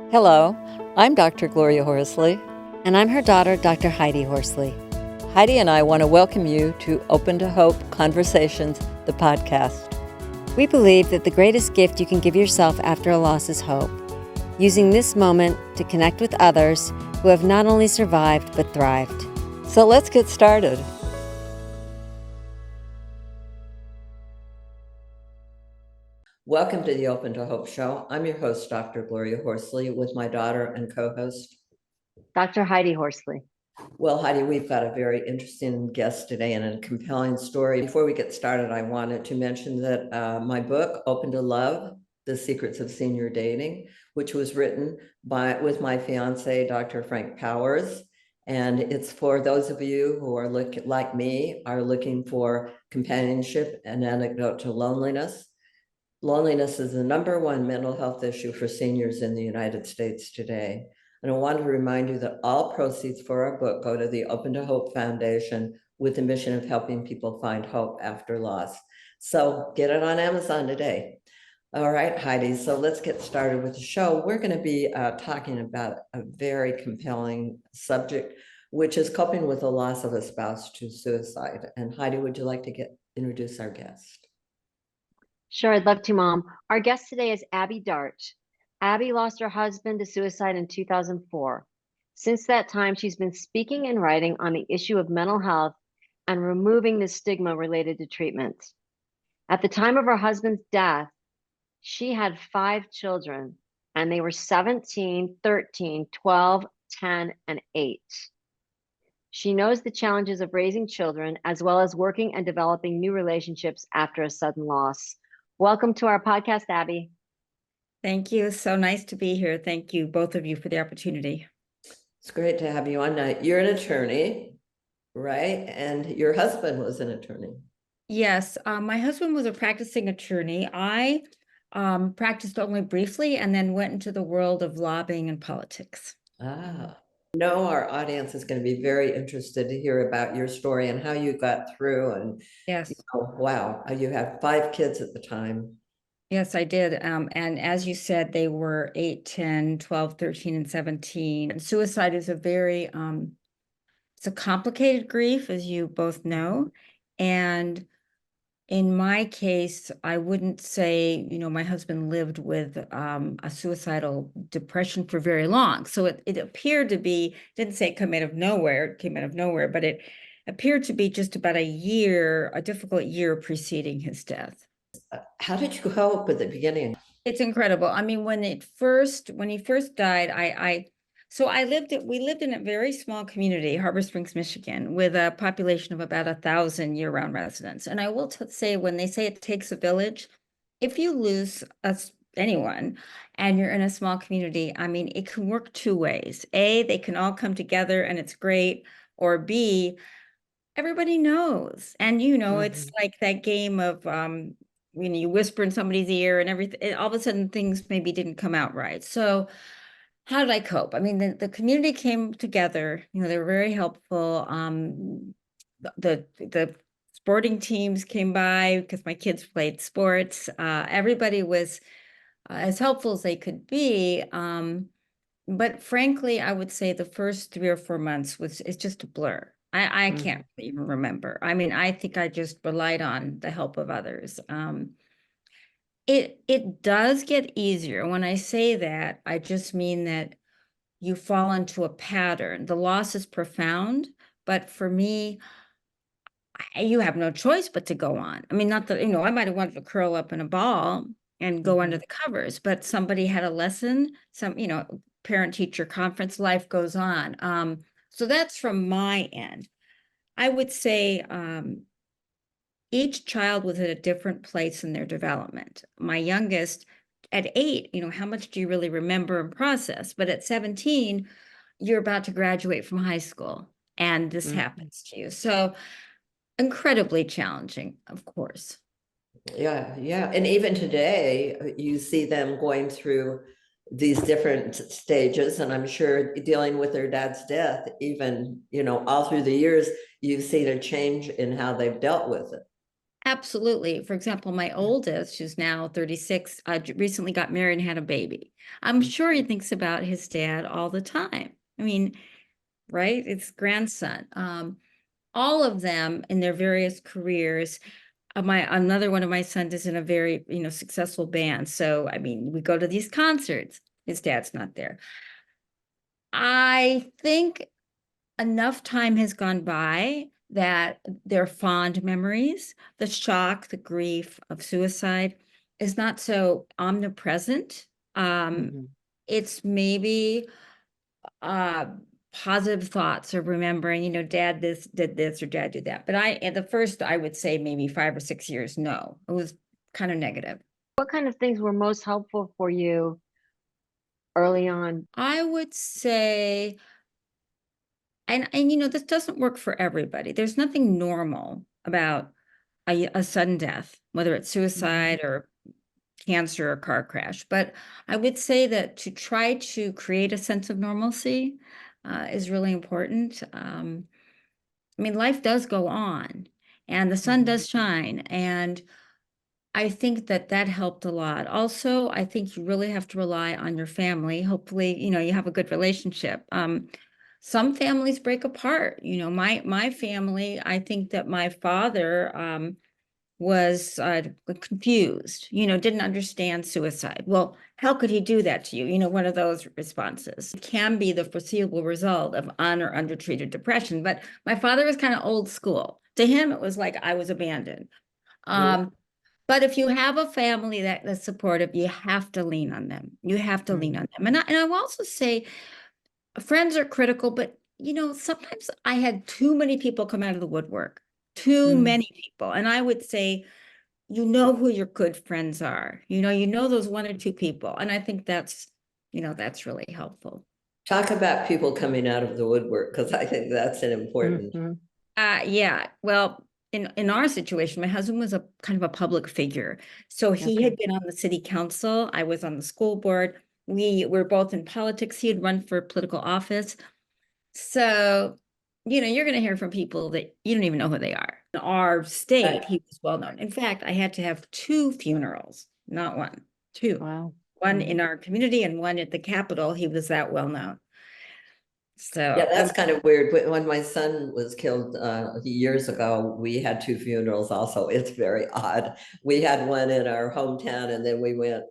Hello, I'm Dr. Gloria Horsley. And I'm her daughter, Dr. Heidi Horsley. Heidi and I want to welcome you to Open to Hope Conversations, the podcast. We believe that the greatest gift you can give yourself after a loss is hope, using this moment to connect with others who have not only survived but thrived. So let's get started. Welcome to the Open to Hope show. I'm your host, Dr. Gloria Horsley, with my daughter and co-host, Dr. Heidi Horsley. Well, Heidi, we've got a very interesting guest today and a compelling story. Before we get started, I wanted to mention that my book, Open to Love, The Secrets of Senior Dating, which was written with my fiance, Dr. Frank Powers. And it's for those of you who are like me, are looking for companionship and antidote to loneliness. Loneliness is the #1 mental health issue for seniors in the United States today. And I want to remind you that all proceeds for our book go to the Open to Hope Foundation with the mission of helping people find hope after loss. So get it on Amazon today. All right, Heidi, so let's get started with the show. We're going to be talking about a very compelling subject, which is coping with the loss of a spouse to suicide. And Heidi, would you like to introduce our guest? Sure, I'd love to, Mom. Our guest today is Abby Dart. Abby lost her husband to suicide in 2004. Since that time, she's been speaking and writing on the issue of mental health and removing the stigma related to treatment. At the time of her husband's death, she had 5 children, and they were 17, 13, 12, 10, and 8. She knows the challenges of raising children, as well as working and developing new relationships after a sudden loss. Welcome to our podcast, Abby. Thank you. So nice to be here. Thank you, both of you, for the opportunity. It's great to have you on. You're an attorney, right? And your husband was an attorney. Yes, my husband was a practicing attorney. I practiced only briefly and then went into the world of lobbying and politics. Our audience is going to be very interested to hear about your story and how you got through. And yes, wow, you had 5 kids at the time. Yes, I did. And as you said, they were 8, 10, 12, 13, and 17. And suicide is a very, it's a complicated grief, as you both know. And in my case, I wouldn't say, my husband lived with a suicidal depression for very long. So it appeared to be, didn't say it came out of nowhere, but it appeared to be just about a difficult year preceding his death. How did you cope at the beginning? It's incredible. I mean, when he first died, we lived in a very small community, Harbor Springs, Michigan, with a population of about 1,000 year-round residents. And I will say, when they say it takes a village, if you lose anyone and you're in a small community, I mean, it can work 2 ways. A, they can all come together and it's great. Or B, everybody knows. And, it's like that game of, you whisper in somebody's ear and everything, all of a sudden things maybe didn't come out right. So how did I cope? I mean, the community came together, they were very helpful. The sporting teams came by because my kids played sports. Everybody was as helpful as they could be. But frankly, I would say the first 3 or 4 months it's just a blur. I can't even remember. I mean, I think I just relied on the help of others. It does get easier. When I say that, I just mean that you fall into a pattern. The loss is profound, but for me, you have no choice but to go on. I mean, not that, I might have wanted to curl up in a ball and go under the covers, but somebody had a lesson, parent-teacher conference, life goes on. So that's from my end. I would say each child was at a different place in their development. My youngest at 8, how much do you really remember and process? But at 17, you're about to graduate from high school and this happens to you. So incredibly challenging, of course. Yeah. And even today, you see them going through these different stages, and I'm sure dealing with their dad's death, even, all through the years, you've seen a change in how they've dealt with it. Absolutely. For example, my oldest, who's now 36, recently got married and had a baby. I'm sure he thinks about his dad all the time. I mean, right? It's grandson. All of them in their various careers. Another one of my sons is in a very, successful band. So, I mean, we go to these concerts. His dad's not there. I think enough time has gone by that their fond memories, the shock, the grief of suicide is not so omnipresent. It's maybe positive thoughts of remembering, dad did this or dad did that. But at the first, I would say maybe 5 or 6 years, no, it was kind of negative. What kind of things were most helpful for you early on? I would say, and this doesn't work for everybody. There's nothing normal about a sudden death, whether it's suicide or cancer or car crash. But I would say that to try to create a sense of normalcy is really important. I mean, life does go on and the sun does shine. And I think that helped a lot. Also, I think you really have to rely on your family. Hopefully, you have a good relationship. Some families break apart. My family, I think that my father was confused, didn't understand suicide. Well, how could he do that to you? One of those responses. It can be the foreseeable result of un or undertreated depression, but my father was kind of old school. To him, it was like I was abandoned. But if you have a family that's supportive, you have to lean on them. You have to lean on them. And I will also say friends are critical, but sometimes I had too many people come out of the woodwork, too many people. And I would say, who your good friends are, those 1 or 2 people. And I think that's really helpful. Talk about people coming out of the woodwork, because I think that's an important. Yeah. Well, in our situation, my husband was a kind of a public figure. So he had been on the city council. I was on the school board. We were both in politics. He had run for political office. So, you're going to hear from people that you don't even know who they are. In our state, he was well known. In fact, I had to have 2 funerals, not 1, 2. Wow. One in our community and one at the Capitol. He was that well known. So yeah, that's kind of weird. When my son was killed years ago, we had 2 funerals also. It's very odd. We had one in our hometown, and then we went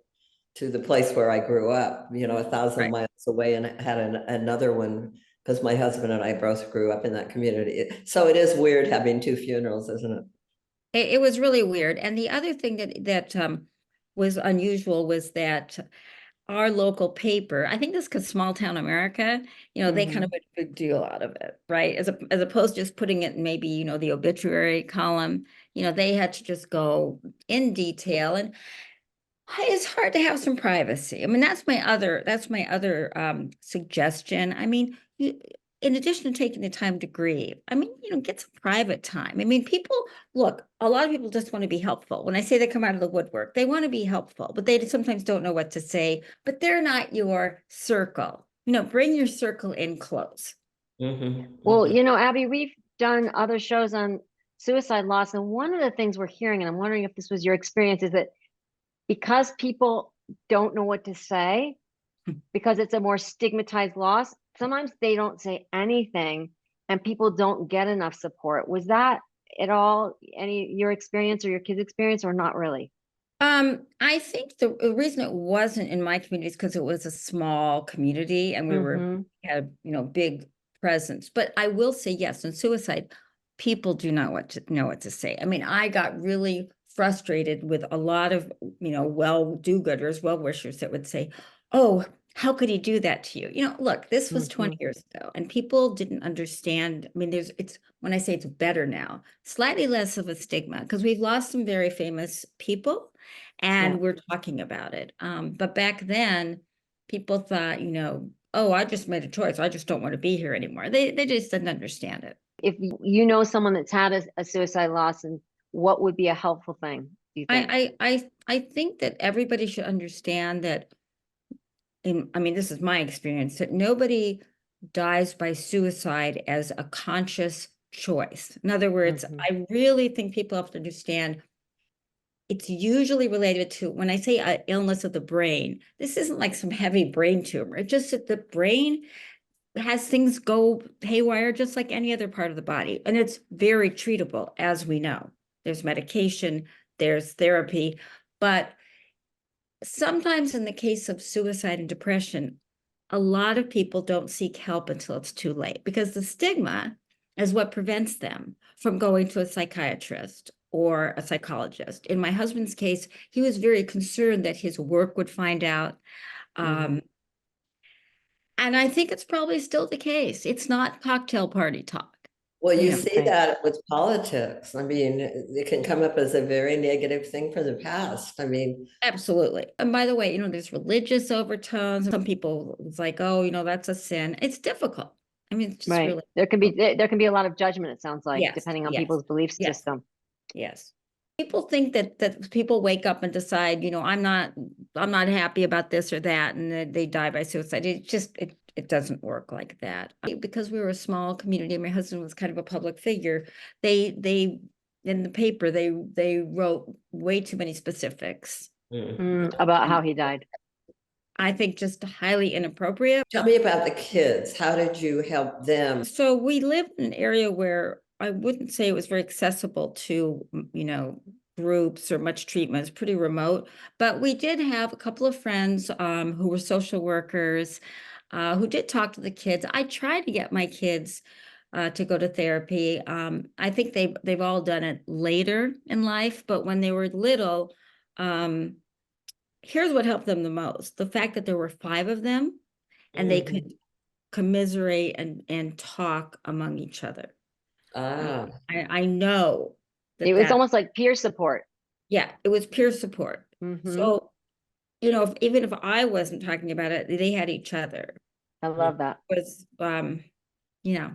to the place where I grew up, 1,000 miles away, and had another one because my husband and I both grew up in that community. So it is weird having 2 funerals, isn't it? It was really weird. And the other thing that was unusual was that our local paper, I think this because small town America, they kind of made a big deal out of it, right? As opposed to just putting it in maybe, the obituary column, they had to just go in detail. And it's hard to have some privacy. I mean, that's my other suggestion. I mean, in addition to taking the time to grieve, I mean, get some private time. I mean, look, a lot of people just want to be helpful. When I say they come out of the woodwork, they want to be helpful, but they sometimes don't know what to say, but they're not your circle. Bring your circle in close. Well, Abby, we've done other shows on suicide loss. And one of the things we're hearing, and I'm wondering if this was your experience, is that because people don't know what to say, because it's a more stigmatized loss, sometimes they don't say anything and people don't get enough support. Was that at all your experience or your kids' experience, or not really? I think the reason it wasn't in my community is because it was a small community and we had big presence. But I will say, yes, in suicide, people do not know what to say. I mean, I got really frustrated with a lot of well-do-gooders, well-wishers that would say, "Oh, how could he do that to you?" Look, this was 20 years ago and people didn't understand. I mean, it's when I say it's better now, slightly less of a stigma because we've lost some very famous people and we're talking about it. But back then, people thought, oh, I just made a choice. I just don't want to be here anymore. They just didn't understand it. If someone that's had a suicide loss, and what would be a helpful thing, do you think? I think that everybody should understand that. I mean, this is my experience, that nobody dies by suicide as a conscious choice. In other words, I really think people have to understand it's usually related to, when I say an illness of the brain, this isn't like some heavy brain tumor. It's just that the brain has things go haywire just like any other part of the body. And it's very treatable, as we know. There's medication, there's therapy, but sometimes in the case of suicide and depression, a lot of people don't seek help until it's too late because the stigma is what prevents them from going to a psychiatrist or a psychologist. In my husband's case, he was very concerned that his work would find out. And I think it's probably still the case. It's not cocktail party talk. Well, you Yeah, see right. that with politics. I mean, it can come up as a very negative thing for the past. I mean, Absolutely. And by the way, you know, there's religious overtones. Some people, it's like, oh, you know, that's a sin. It's difficult. I mean, it's just Right. really, There can be a lot of judgment, it sounds like, yes, depending on yes, people's belief yes, system. yes. People think that people wake up and decide, you know, I'm not happy about this or that, and then they die by suicide. It doesn't work like that. Because we were a small community, my husband was kind of a public figure. They in the paper they wrote way too many specifics. About how he died. I think just highly inappropriate. tell me about the kids. How did you help them? So we lived in an area where I wouldn't say it was very accessible to, you know, groups or much treatment. It's pretty remote, but we did have a couple of friends who were social workers who did talk to the kids. I tried to get my kids to go to therapy. I think they've all done it later in life, but when they were little, here's what helped them the most: the fact that there were 5 of them, and they could commiserate and talk among each other. I know It was that almost like peer support. yeah, it was peer support. So, you know, even if I wasn't talking about it, they had each other. I love that. It was you know,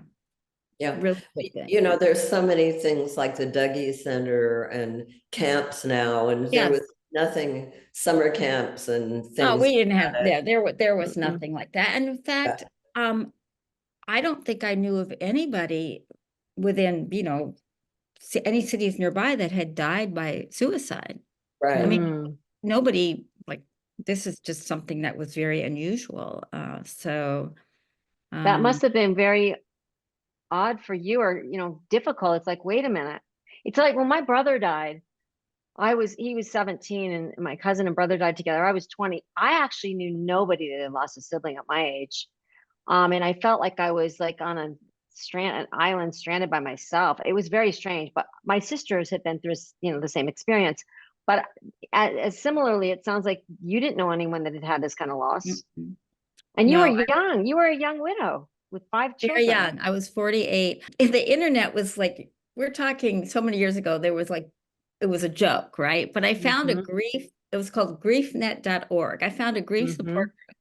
Yeah. really good thing. You know, there's so many things like the Dougie Center and camps now, and there Yes. was nothing, summer camps and Oh, things. we didn't have, yeah, there was nothing like that. And in Yeah. fact, I don't think I knew of anybody within, you know, any cities nearby that had died by suicide. I Right. mean, nobody, like, this is just something that was very unusual. So That must have been very odd for you, or, you know, difficult. It's like, wait a minute. It's like when my brother died, he was 17 and my cousin and brother died together. I was 20. I actually knew nobody that had lost a sibling at my age. And I felt like I was like on an island stranded by myself. It was very strange, but my sisters had been through, you know, the same experience. But as similarly, it sounds like you didn't know anyone that had had this kind of loss. And you were no, young. You were a young widow with 5 very children. young. I was 48. The internet was like, we're talking so many years ago, there was like, it was a joke, right? But I found a grief, it was called griefnet.org. I found a grief support group,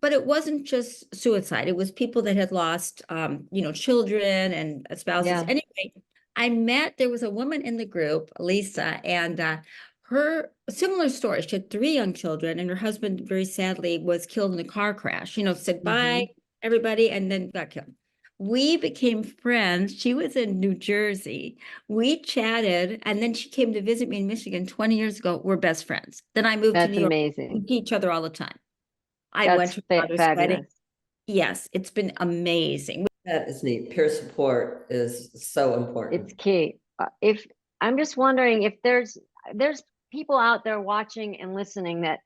but it wasn't just suicide. It was people that had lost, you know, children and spouses. Yeah. Anyway, there was a woman in the group, Lisa, and her similar story. She had 3 young children, and her husband, very sadly, was killed in a car crash. You know, said bye, everybody, and then got killed. We became friends. She was in New Jersey. We chatted, and then she came to visit me in Michigan 20 years ago. We're best friends. Then I moved to That's New York. We amazing. see each other all the time. I went That's to her daughter's wedding. fabulous. Yes, it's been amazing. That is neat. Peer support is so important. It's key. If I'm just wondering if there's people out there watching and listening that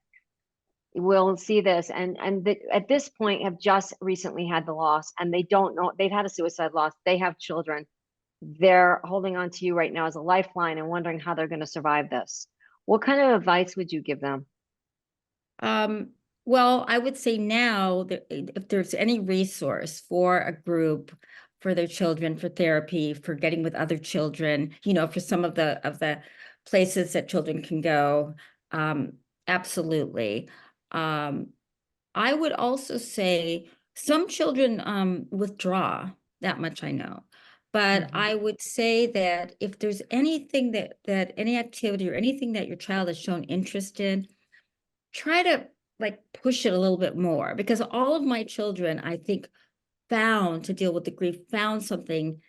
will see this and that at this point have just recently had the loss, and they don't know, they've had a suicide loss, they have children, they're holding on to you right now as a lifeline and wondering how they're going to survive this. What kind of advice would you give them? Well, I would say now that if there's any resource for a group, for their children, for therapy, for getting with other children, you know, for some of the places that children can go, absolutely. I would also say some children withdraw, that much I know. But I would say that if there's anything that any activity or anything that your child has shown interest in, try to like push it a little bit more, because all of my children, I think, found to deal with the grief, found something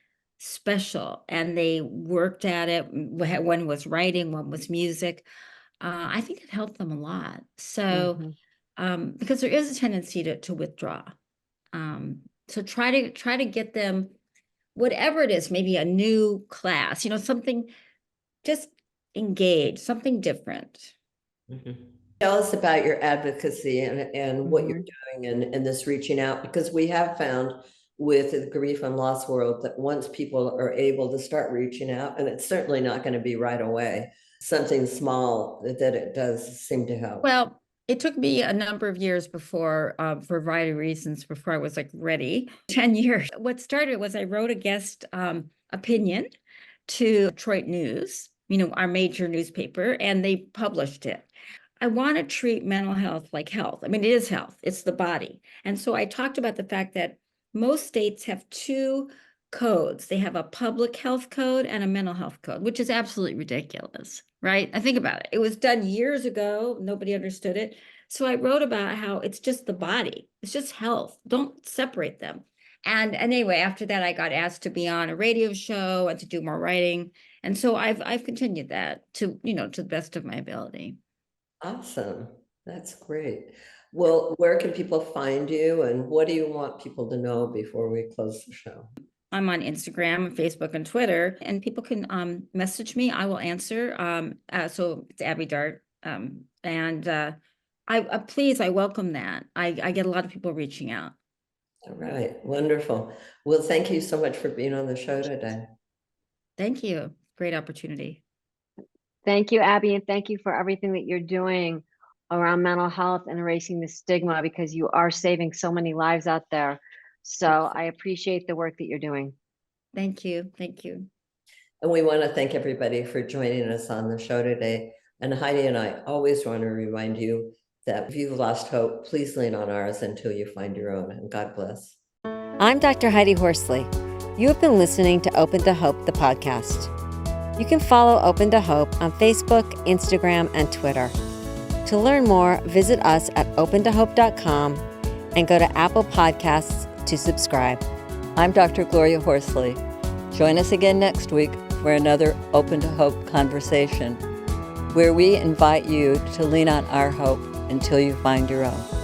special, and they worked at it. One was writing, one was music. I think it helped them a lot. So, because there is a tendency to withdraw. So try to get them, whatever it is, maybe a new class, something, just engage, something different. Tell us about your advocacy and what you're doing in this reaching out, because we have found with the grief and loss world that once people are able to start reaching out, and it's certainly not going to be right away, something small, that it does seem to help. Well, it took me a number of years before, for a variety of reasons, before I was like ready. 10 years. What started was I wrote a guest opinion to Detroit News, our major newspaper, and they published it. I want to treat mental health like health. I mean, it is health, it's the body. And so I talked about the fact that most states have two codes. They have a public health code and a mental health code, which is absolutely ridiculous, right? I think about it. It was done years ago. Nobody understood it. So I wrote about how it's just the body. It's just health. Don't separate them. And anyway, after that, I got asked to be on a radio show and to do more writing. And so I've continued that to the best of my ability. Awesome. That's great. Well, where can people find you, and what do you want people to know before we close the show? I'm on Instagram, Facebook, and Twitter, and people can message me. I will answer. So it's Abby Dart. Please, I welcome that. I get a lot of people reaching out. All right. Wonderful. Well, thank you so much for being on the show today. Thank you. Great opportunity. Thank you, Abby, and thank you for everything that you're doing around mental health and erasing the stigma, because you are saving so many lives out there. So I appreciate the work that you're doing. Thank you. Thank you. And we want to thank everybody for joining us on the show today. And Heidi and I always want to remind you that if you've lost hope, please lean on ours until you find your own. And God bless. I'm Dr. Heidi Horsley. You have been listening to Open to Hope, the podcast. You can follow Open to Hope on Facebook, Instagram, and Twitter. To learn more, visit us at opentohope.com and go to Apple Podcasts to subscribe. I'm Dr. Gloria Horsley. Join us again next week for another Open to Hope conversation, where we invite you to lean on our hope until you find your own.